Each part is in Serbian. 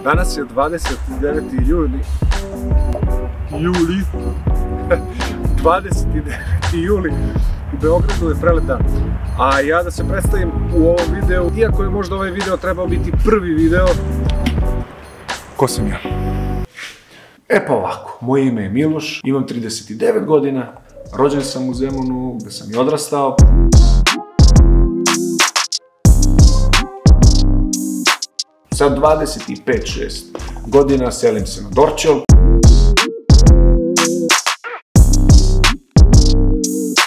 Danas je 29. juli. 29. juli. U Beogradu je prelep dan. A ja da se predstavim u ovom videu, iako je možda ovaj video trebao biti prvi video, ko sam ja? E pa ovako, moje ime je Miloš, imam 39 godina, rođen sam u Zemunu, gde sam i odrastao. Sa 25-6 godina selim se na Dorćol,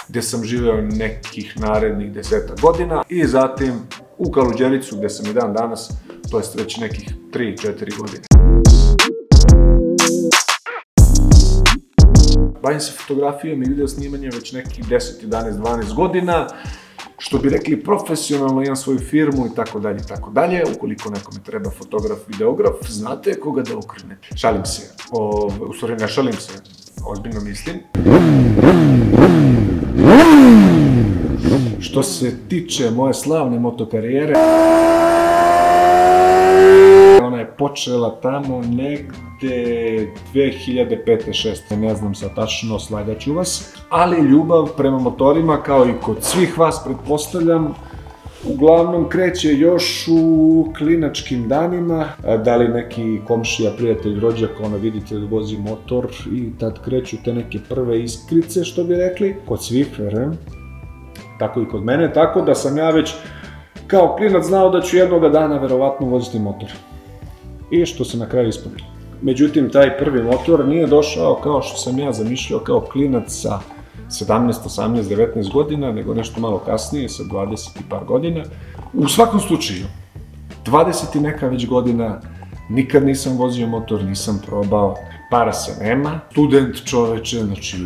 gde sam živeo nekih narednih 10 godina i zatim u Kaluđericu, gde sam i dan danas, to jest već nekih 3-4 godine. Bavim se fotografijom i video snimanjem već nekih 10, 11, 12 godina. Što bi rekli, profesionalno imam svoju firmu i tako dalje i tako dalje. Ukoliko nekome treba fotograf, videograf, znate koga da okrenete. Šalim se, u stvari ne šalim se, ozbiljno mislim. Što se tiče moje slavne motokarijere, ona je počela tamo negde 2005-2006, ne znam sad tačno, slagaću vas. Ali ljubav prema motorima, kao i kod svih vas, pretpostavljam, uglavnom kreće još u klinačkim danima. Da li neki komšija, prijatelj, rođak, ono vidite da vozi motor i tad kreću te neke prve iskrice, što bi rekli. Kod svih, verujem. Tako i kod mene, tako da sam ja već kao klinac znao da ću jednoga dana verovatno voziti motor. I što se na kraju ispunilo. Međutim, taj prvi motor nije došao kao što sam ja zamišljao kao klinac sa 17, 18, 19 godina, nego nešto malo kasnije, sa 20 i par godina. U svakom slučaju, 20 i neka već godina, nikad nisam vozio motor, nisam probao, para se nema. Student čoveče, znači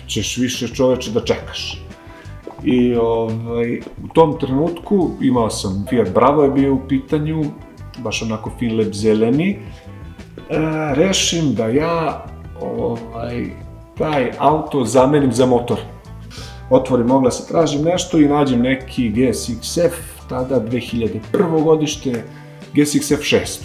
ćeš više čoveče da čekaš. I u tom trenutku imao sam Fiat Bravo je bio u pitanju, baš onako fin lep zeleni. Rešim da ja taj auto zamenim za motor. Otvorim oglas, tražim nešto i nađem neki GSX-F, tada 2001. godište, GSX-F 600.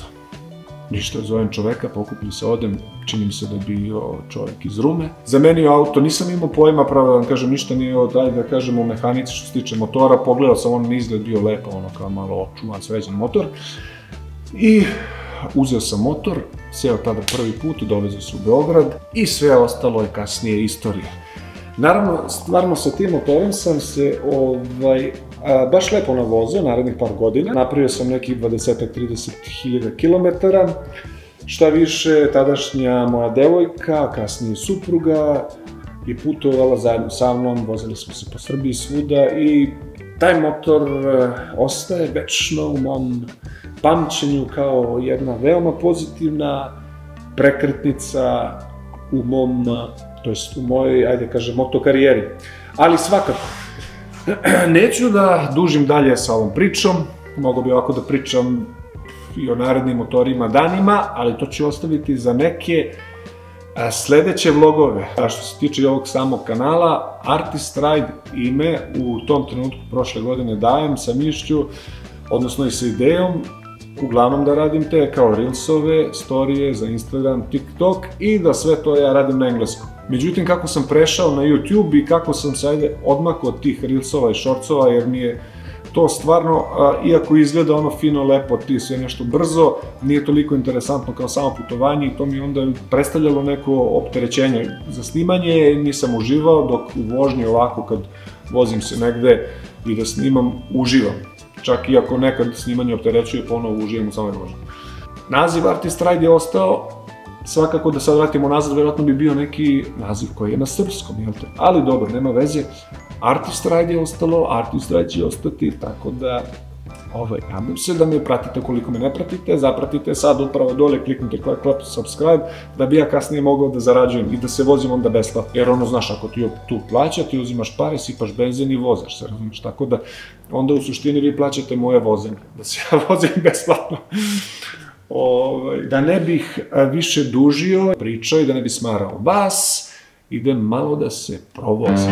Ništa, zovem čoveka, pokupim se, odem, čini mi se da je bio čovek iz Rume. Zamenio auto, nisam imao pojma, pravo da vam kažem, ništa nije od, da kažem, u mehanici što se tiče motora, pogledao sam, on izgled bio lepo, ono kao malo očuvan, sređen motor. I uzeo sam motor, seo tada prvi put, dovezao se u Beograd i sve ostalo je kasnije istorija. Naravno, stvarno sa tim motorom sam se baš lepo navozio narednih par godina. Napravio sam nekih 20-30 hiljada kilometara. Šta više, tadašnja moja devojka, kasnije supruga, je putovala zajedno sa mnom, vozili smo se po Srbiji svuda i taj motor ostaje večno u mom pamćenju kao jedna veoma pozitivna prekretnica u mom, to jest u mojoj, ajde kažem, motokarijeri. Ali svakako, neću da dužim dalje sa ovom pričom, mogu bi ovako da pričam i o narednim motorima danima, ali to ću ostaviti za neke sledeće vlogove. A što se tiče ovog samog kanala, Artist Ride ime u tom trenutku prošle godine dajem sa mišlju, odnosno i sa idejom, uglavnom da radim te kao reelsove, storije za Instagram, TikTok i da sve to ja radim na engleskom. Međutim, kako sam prešao na YouTube i kako sam se odmakao od tih reelsova i shortsova, jer mi je to stvarno, iako izgleda ono fino, lepo, ti sve nešto brzo, nije toliko interesantno kao samo putovanje i to mi onda predstavljalo neko opterećenje za snimanje, nisam uživao, dok u vožnji ovako kad vozim se negde i da snimam, uživam. Čak i ako nekad snimanje opterećuje, ponovo uživam u samoj vožnji. Naziv Artist Ride je ostao, svakako da sad vratimo nazad, verovatno bi bio neki naziv koji je na srpskom, jel te? Ali dobro, nema veze. Artist Ride je ostalo, Artist Ride će ostati, tako da nadam se da me pratite. Koliko me ne pratite, zapratite sad upravo dole, kliknite klap subscribe, da bi ja kasnije mogao da zarađujem i da se vozim onda besplatno. Jer ono, znaš, ako ti tu plaća, ti uzimaš pare, sipaš benzin i vozaš se, razumiješ, tako da onda u suštini vi plaćate moje vozenje, da se ja vozim besplatno. Da ne bih više dužio pričao i da ne bih smarao vas, idem malo da se provozim.